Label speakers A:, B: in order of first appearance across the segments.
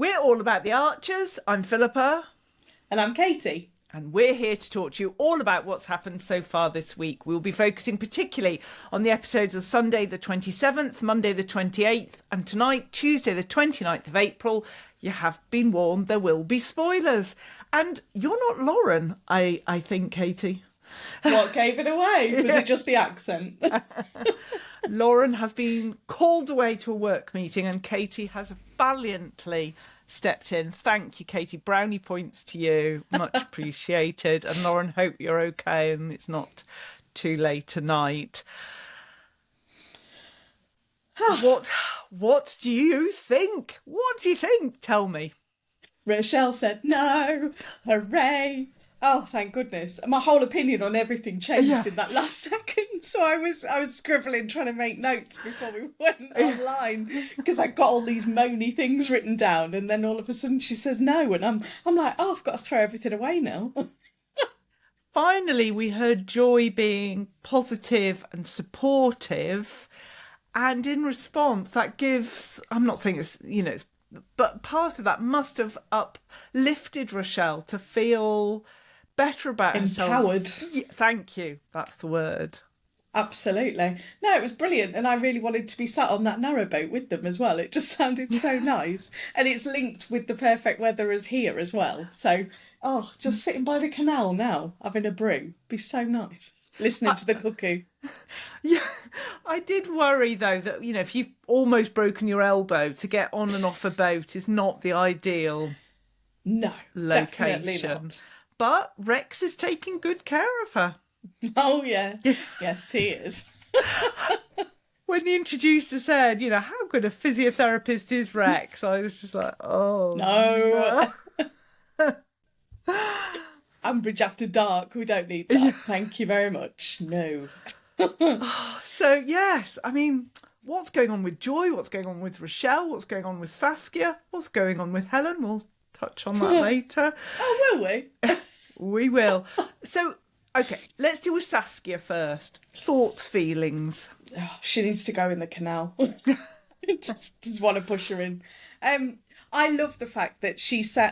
A: We're all about the Archers. I'm Philippa.
B: And I'm Katie.
A: And we're here to talk to you all about what's happened so far this week. We'll be focusing particularly on the episodes of Sunday the 27th, Monday the 28th, and tonight, Tuesday the 29th of April. You have been warned there will be spoilers. And you're not Lauren, I think, Katie.
B: What gave it away? Was it just the accent?
A: Lauren has been called away to a work meeting and Katie has valiantly stepped in. Thank you, Katie. Brownie points to you. Much appreciated. And Lauren, hope you're okay and it's not too late tonight. What do you think? What do you think? Tell me.
B: Rochelle said no. Hooray. Oh, thank goodness. My whole opinion on everything changed in that last second. So I was scribbling, trying to make notes before we went online because I got all these moany things written down. And then all of a sudden she says no. And I'm like, oh, I've got to throw everything away now.
A: Finally, we heard Joy being positive and supportive. And in response, that gives, I'm not saying it's, but part of that must have uplifted Rochelle to feel better about herself.
B: Empowered.
A: Yeah, thank you. That's the word.
B: Absolutely. No, it was brilliant. And I really wanted to be sat on that narrowboat with them as well. It just sounded so nice. And it's linked with the perfect weather as here as well. So, just sitting by the canal now, having a brew, be so nice. Listening to the cuckoo.
A: Yeah, I did worry though that, if you've almost broken your elbow, to get on and off a boat is not the ideal location.
B: Not.
A: But Rex is taking good care of her.
B: Oh, yeah. Yes, he is.
A: When the introducer said, how good a physiotherapist is Rex, I was just like, oh.
B: No. Ambridge after dark, we don't need that. Thank you very much. No.
A: So, yes, what's going on with Joy? What's going on with Rochelle? What's going on with Saskia? What's going on with Helen? We'll touch on that later.
B: Oh, will we?
A: We will. So, okay, let's deal with Saskia first. Thoughts, feelings?
B: Oh, she needs to go in the canal. just want to push her in. I love the fact that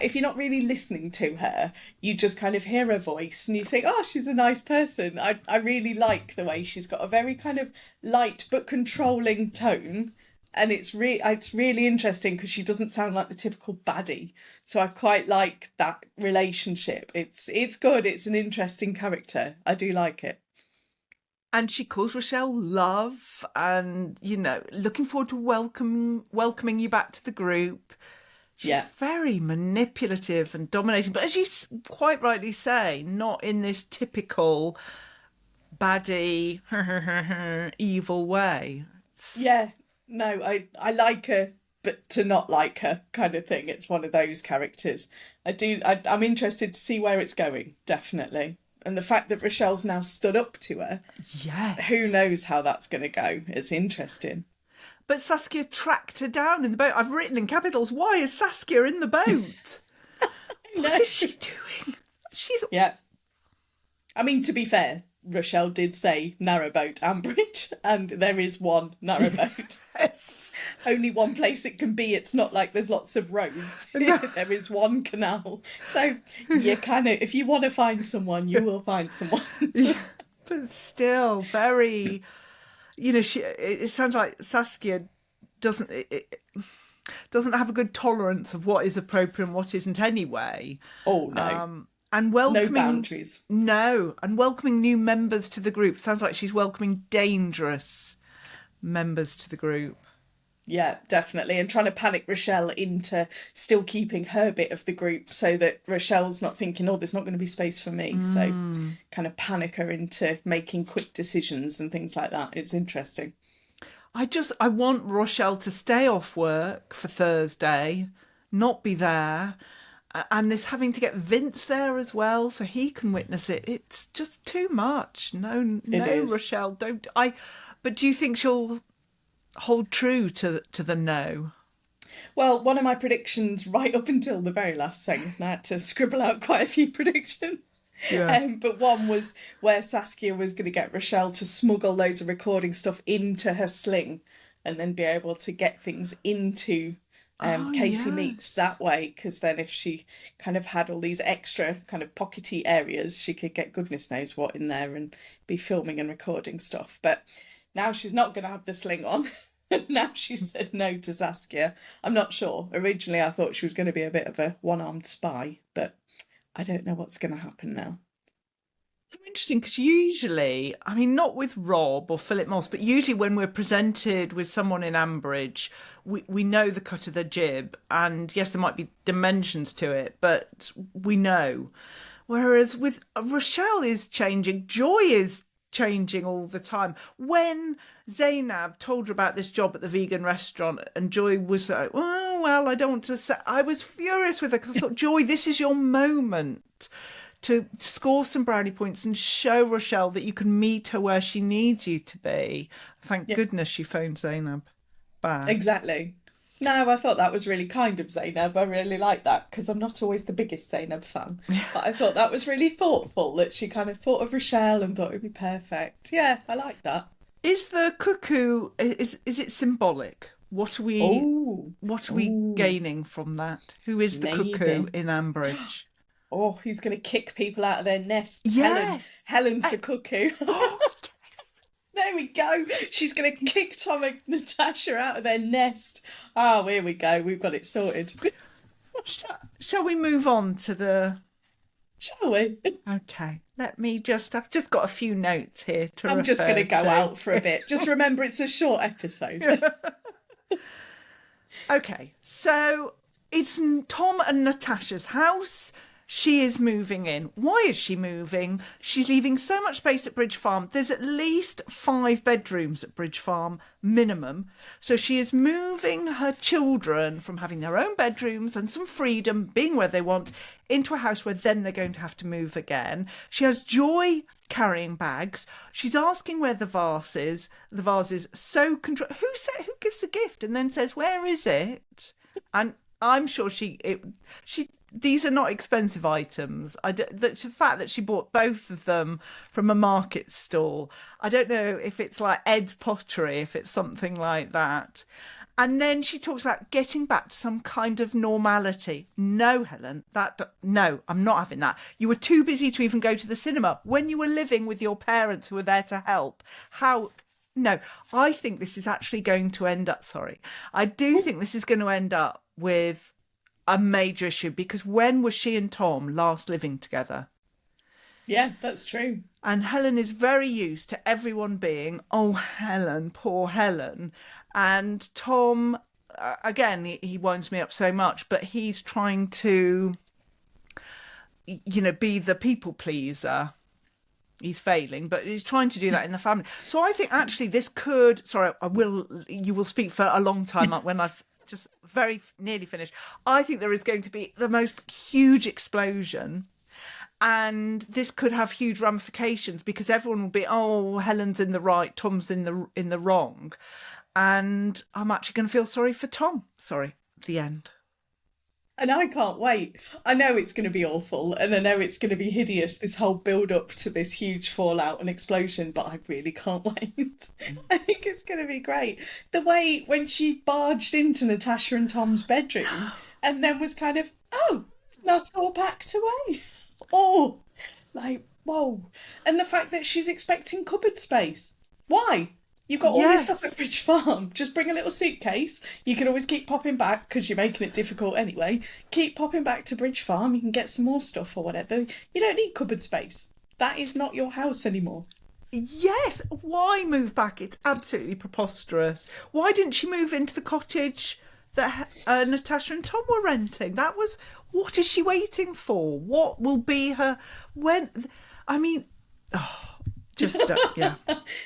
B: if you're not really listening to her, you just kind of hear her voice and you think, oh, she's a nice person. I really like the way she's got a very kind of light but controlling tone. And it's really interesting because she doesn't sound like the typical baddie. So I quite like that relationship. It's good. It's an interesting character. I do like it.
A: And she calls Rochelle love and, looking forward to welcoming you back to the group. She's very manipulative and dominating. But as you quite rightly say, not in this typical baddie, evil way.
B: Yeah. No, I like her, but to not like her kind of thing. It's one of those characters. I'm interested to see where it's going, definitely. And the fact that Rochelle's now stood up to her.
A: Yes.
B: Who knows how that's going to go. It's interesting.
A: But Saskia tracked her down in the boat. I've written in capitals, why is Saskia in the boat? What is she doing?
B: Yeah. To be fair, Rochelle did say narrowboat Ambridge, and there is one narrowboat.
A: Yes.
B: Only one place it can be. It's not like there's lots of roads. There is one canal. So you if you want to find someone, you will find someone.
A: Yeah, but still very, it sounds like Saskia doesn't have a good tolerance of what is appropriate and what isn't anyway.
B: Oh, no.
A: And welcoming
B: no boundaries.
A: No, and welcoming new members to the group. Sounds like she's welcoming dangerous members to the group.
B: Yeah, definitely. And trying to panic Rochelle into still keeping her bit of the group so that Rochelle's not thinking, oh, there's not going to be space for me. So kind of panic her into making quick decisions and things like that. It's interesting.
A: I want Rochelle to stay off work for Thursday, not be there. And this having to get Vince there as well so he can witness it. It's just too much. No, Rochelle, don't. But do you think she'll hold true to the no?
B: Well, one of my predictions right up until the very last second, I had to scribble out quite a few predictions.
A: Yeah.
B: But one was where Saskia was going to get Rochelle to smuggle loads of recording stuff into her sling and then be able to get things into
A: Oh,
B: Casey meets
A: yes.
B: that way, because then if she kind of had all these extra kind of pockety areas, she could get goodness knows what in there and be filming and recording stuff. But now she's not going to have the sling on. Now she said no to Saskia. I'm not sure. Originally, I thought she was going to be a bit of a one-armed spy, but I don't know what's going to happen now.
A: So interesting, because usually, I mean, not with Rob or Philip Moss, but usually when we're presented with someone in Ambridge, we know the cut of the jib. And yes, there might be dimensions to it, but we know. Whereas with Rochelle is changing, Joy is changing all the time. When Zainab told her about this job at the vegan restaurant and Joy was like, oh, well, I don't want to say, I was furious with her because I thought, Joy, this is your moment to score some brownie points and show Rochelle that you can meet her where she needs you to be. Thank goodness she phoned Zainab back.
B: Exactly. No, I thought that was really kind of Zainab. I really like that, because I'm not always the biggest Zainab fan. But I thought that was really thoughtful, that she kind of thought of Rochelle and thought it would be perfect. Yeah, I like that.
A: Is the cuckoo, is it symbolic? What are we gaining from that? Who is the cuckoo in Ambridge?
B: Oh, who's going to kick people out of their nest?
A: Yes.
B: Helen's the cuckoo.
A: Oh, yes.
B: There we go. She's going to kick Tom and Natasha out of their nest. Oh, here we go. We've got it sorted.
A: Shall we move on to the...
B: Shall we?
A: Okay. I've just got a few notes here to
B: I'm just going to go
A: to.
B: out for a bit. Just remember, it's a short episode.
A: Okay. So it's Tom and Natasha's house. She is moving in. Why is she moving? She's leaving so much space at Bridge Farm. There's at least 5 bedrooms at Bridge Farm, minimum. So she is moving her children from having their own bedrooms and some freedom, being where they want, into a house where then they're going to have to move again. She has Joy carrying bags. She's asking where the vase is. The vase is so who gives a gift and then says, where is it? And I'm sure these are not expensive items. The fact that she bought both of them from a market stall, I don't know if it's like Ed's Pottery, if it's something like that. And then she talks about getting back to some kind of normality. No, Helen, no, I'm not having that. You were too busy to even go to the cinema when you were living with your parents who were there to help. No, I think this is actually going to end up, I do think this is going to end up with a major issue, because when was she and Tom last living together?
B: Yeah, that's true.
A: And Helen is very used to everyone being, oh, Helen, poor Helen. And Tom, again, he winds me up so much, but he's trying to, be the people pleaser. He's failing, but he's trying to do that in the family. So I think actually this could, you will speak for a long time when I've just very nearly finished. I think there is going to be the most huge explosion, and this could have huge ramifications, because everyone will be, oh, Helen's in the right, Tom's in the wrong, and I'm actually going to feel sorry for Tom. The end.
B: And I can't wait. I know it's going to be awful, and I know it's going to be hideous, this whole build up to this huge fallout and explosion, but I really can't wait. I think it's going to be great. The way when she barged into Natasha and Tom's bedroom and then was kind of, oh, it's not all packed away. Oh, like, whoa. And the fact that she's expecting cupboard space. Why? You've got all this stuff at Bridge Farm. Just bring a little suitcase. You can always keep popping back, because you're making it difficult anyway. Keep popping back to Bridge Farm. You can get some more stuff or whatever. You don't need cupboard space. That is not your house anymore.
A: Yes. Why move back? It's absolutely preposterous. Why didn't she move into the cottage that Natasha and Tom were renting? What is she waiting for? What will be her... yeah.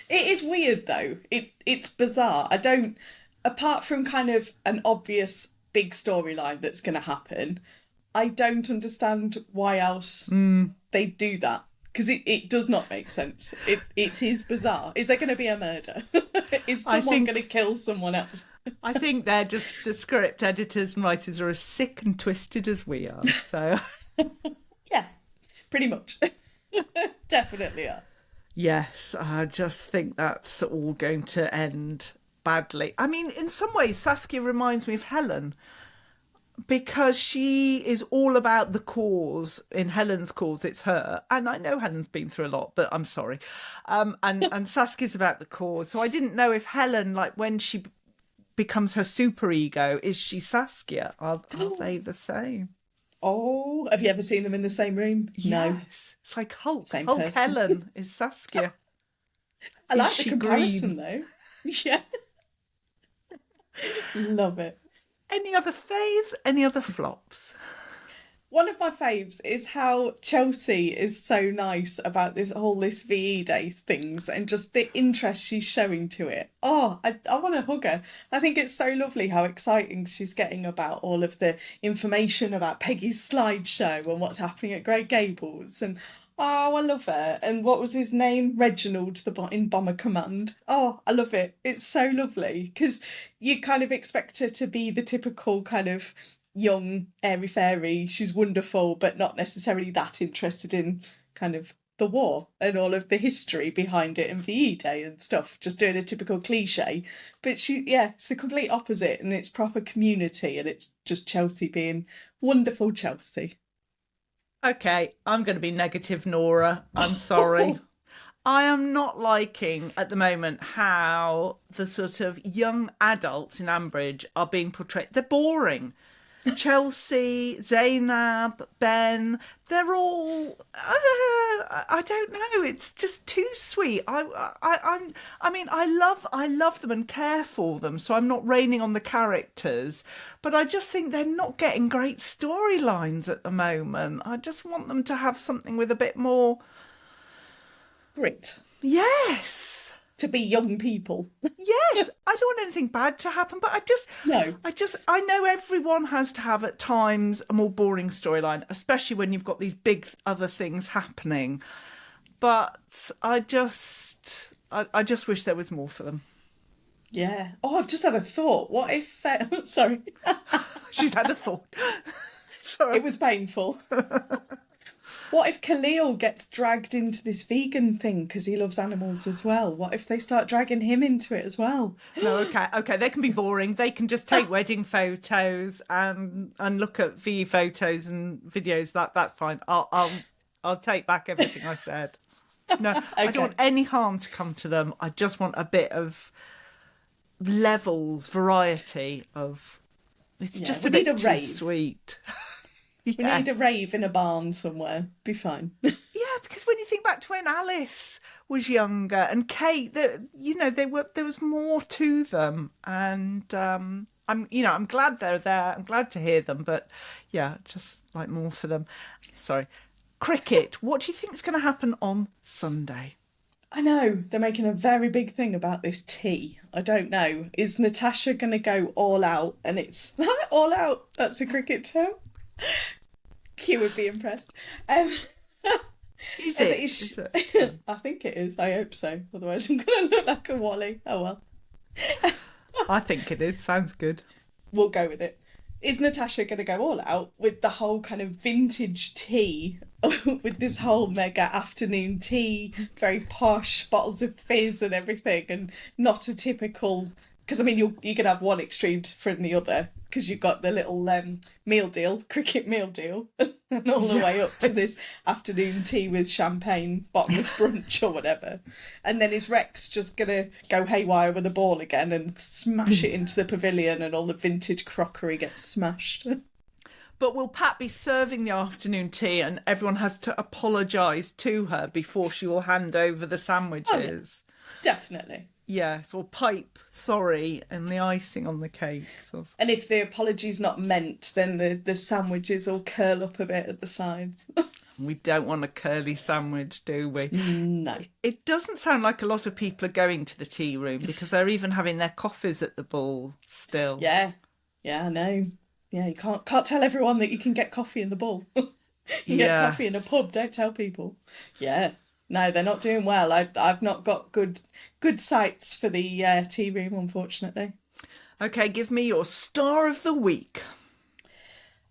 B: It is weird though. It's bizarre. I don't, apart from kind of an obvious big storyline that's going to happen, I don't understand why else they do that, because it does not make sense. It is bizarre. Is there going to be a murder? Is someone going to kill someone else?
A: I think they're just, the script editors and writers are as sick and twisted as we are. So
B: yeah, pretty much. Definitely are.
A: Yes, I just think that's all going to end badly. I mean, in some ways, Saskia reminds me of Helen. because she is all about the cause. In Helen's cause, it's her. And I know Helen's been through a lot, but I'm sorry. And Saskia's about the cause. So I didn't know if Helen, like when she becomes her super ego, is she Saskia? Are they the same?
B: Oh, have you ever seen them in the same room? No.
A: Yes. It's like Hulk.
B: Same
A: Hulk
B: person.
A: Helen is Saskia.
B: I like
A: Is
B: the
A: she
B: comparison
A: green?
B: though. Yeah. Love it.
A: Any other faves? Any other flops?
B: One of my faves is how Chelsea is so nice about this VE Day things and just the interest she's showing to it. Oh, I want to hug her. I think it's so lovely how exciting she's getting about all of the information about Peggy's slideshow and what's happening at Grey Gables. And oh, I love her. And what was his name? Reginald in Bomber Command. Oh, I love it. It's so lovely because you kind of expect her to be the typical kind of young, airy fairy. She's wonderful, but not necessarily that interested in kind of the war and all of the history behind it and VE Day and stuff. Just doing a typical cliche. But it's the complete opposite, and it's proper community, and it's just Chelsea being wonderful Chelsea.
A: Okay, I'm going to be negative, Nora. I'm sorry. I am not liking at the moment how the sort of young adults in Ambridge are being portrayed. They're boring. Chelsea, Zainab, Ben, they're all, I don't know, it's just too sweet. I mean, I love them and care for them, so I'm not raining on the characters, but I just think they're not getting great storylines at the moment. I just want them to have something with a bit more
B: grit.
A: Yes.
B: To be young people.
A: Yes, I don't want anything bad to happen, but I know everyone has to have at times a more boring storyline, especially when you've got these big other things happening. But I just wish there was more for them.
B: Yeah. Oh, I've just had a thought. What if... sorry.
A: She's had a thought. Sorry.
B: It was painful. What if Khalil gets dragged into this vegan thing because he loves animals as well? What if they start dragging him into it as well?
A: No, okay, they can be boring. They can just take wedding photos and look at VE photos and videos. That's fine. I'll take back everything I said. No, okay. I don't want any harm to come to them. I just want a bit of levels, variety of. It's just a bit too sweet.
B: We need a rave in a barn somewhere. Be fine.
A: Yeah, because when you think back to when Alice was younger and Kate, there was more to them, and I'm glad they're there. I'm glad to hear them, but yeah, just like more for them. Sorry, cricket. What do you think is going to happen on Sunday?
B: I know they're making a very big thing about this tea. I don't know. Is Natasha going to go all out? And it's all out. That's a cricket term. Q would be impressed.
A: Is it?
B: I think it is. I hope so. Otherwise, I'm going to look like a Wally. Oh well.
A: I think it is. Sounds good.
B: We'll go with it. Is Natasha going to go all out with the whole kind of vintage tea, with this whole mega afternoon tea, very posh bottles of fizz and everything, and not a typical? Because I mean, you can have one extreme from the other. Because you've got the little cricket meal deal, and all the way up to this afternoon tea with champagne, bottomless brunch or whatever. And then is Rex just going to go haywire with a ball again and smash it into the pavilion and all the vintage crockery gets smashed?
A: But will Pat be serving the afternoon tea and everyone has to apologise to her before she will hand over the sandwiches?
B: Oh, yeah. Definitely.
A: Yes, or pipe sorry and the icing on the cakes.
B: And if the apology's not meant, then the sandwiches will curl up a bit at the sides.
A: We don't want a curly sandwich, do we?
B: No.
A: It doesn't sound like a lot of people are going to the tea room because they're even having their coffees at the Bull still.
B: Yeah, I know. Yeah, you can't tell everyone that you can get coffee in the Bull. You get coffee in a pub, don't tell people. Yeah. No, they're not doing well. I've not got good sights for the tea room, unfortunately.
A: Okay, give me your star of the week.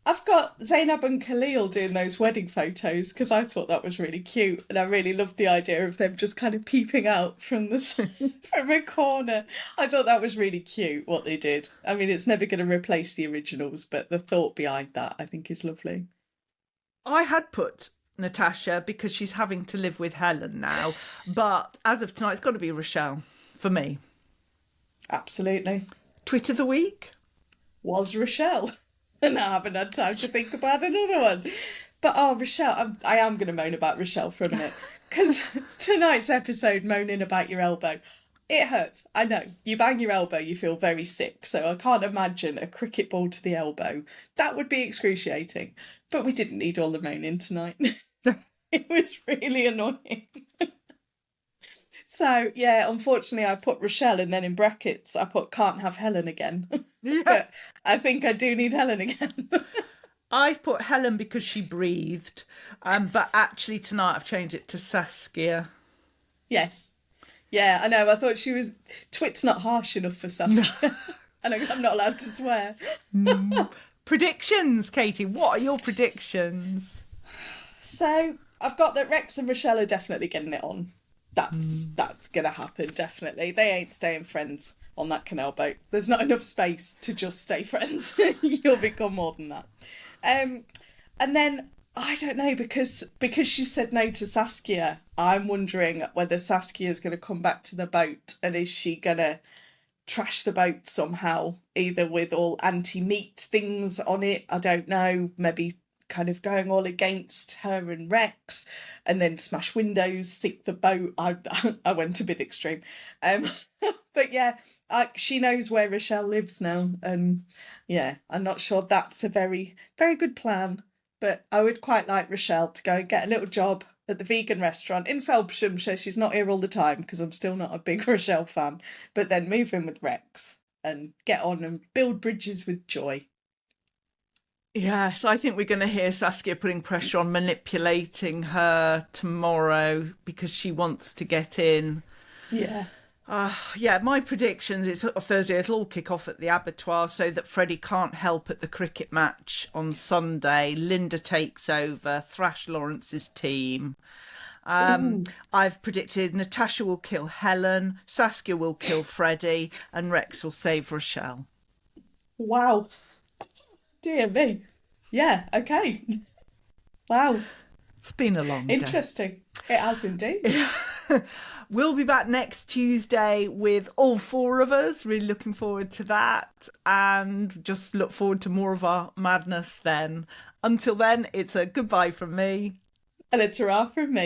B: I've got Zainab and Khalil doing those wedding photos because I thought that was really cute, and I really loved the idea of them just kind of peeping out from from a corner. I thought that was really cute what they did. I mean, it's never going to replace the originals, but the thought behind that I think is lovely.
A: I had put Natasha because she's having to live with Helen now, but as of tonight, it's got to be Rochelle for me.
B: Absolutely.
A: Tweet of the week?
B: Was Rochelle. And I haven't had time to think about another one. But oh, Rochelle, I am going to moan about Rochelle for a minute. Because tonight's episode, moaning about your elbow, it hurts. I know. You bang your elbow, you feel very sick. So I can't imagine a cricket ball to the elbow. That would be excruciating. But we didn't need all the moaning tonight. It was really annoying. So, yeah, unfortunately, I put Rochelle and then in brackets, I put can't have Helen again.
A: Yeah.
B: But I think I do need Helen again.
A: I've put Helen because she breathed, but actually tonight I've changed it to Saskia.
B: Yes. Yeah, I know. I thought she was... Twit's not harsh enough for Saskia. And I'm not allowed to swear.
A: Predictions, Katie. What are your predictions?
B: So, I've got that Rex and Rochelle are definitely getting it on. That's going to happen, definitely. They ain't staying friends on that canal boat. There's not enough space to just stay friends. You'll become more than that. And then, I don't know, because she said no to Saskia, I'm wondering whether Saskia is going to come back to the boat and is she going to trash the boat somehow, either with all anti-meat things on it, I don't know, maybe kind of going all against her and Rex, and then smash windows, sink the boat. I went a bit extreme. But yeah, she knows where Rochelle lives now, and yeah, I'm not sure that's a very, very good plan. But I would quite like Rochelle to go and get a little job at the vegan restaurant in Felpsham, so she's not here all the time, because I'm still not a big Rochelle fan. But then move in with Rex and get on and build bridges with Joy.
A: Yes, I think we're going to hear Saskia putting pressure on manipulating her tomorrow because she wants to get in.
B: Yeah.
A: Yeah, my predictions is Thursday it'll all kick off at the abattoir so that Freddie can't help at the cricket match on Sunday. Linda takes over, thrash Lawrence's team. I've predicted Natasha will kill Helen, Saskia will kill Freddie, and Rex will save Rochelle.
B: Wow. Dear me. Yeah, okay. Wow.
A: It's been a long day.
B: Interesting. It has indeed.
A: We'll be back next Tuesday with all four of us. Really looking forward to that. And just look forward to more of our madness then. Until then, it's a goodbye from me.
B: And it's a hurrah from me.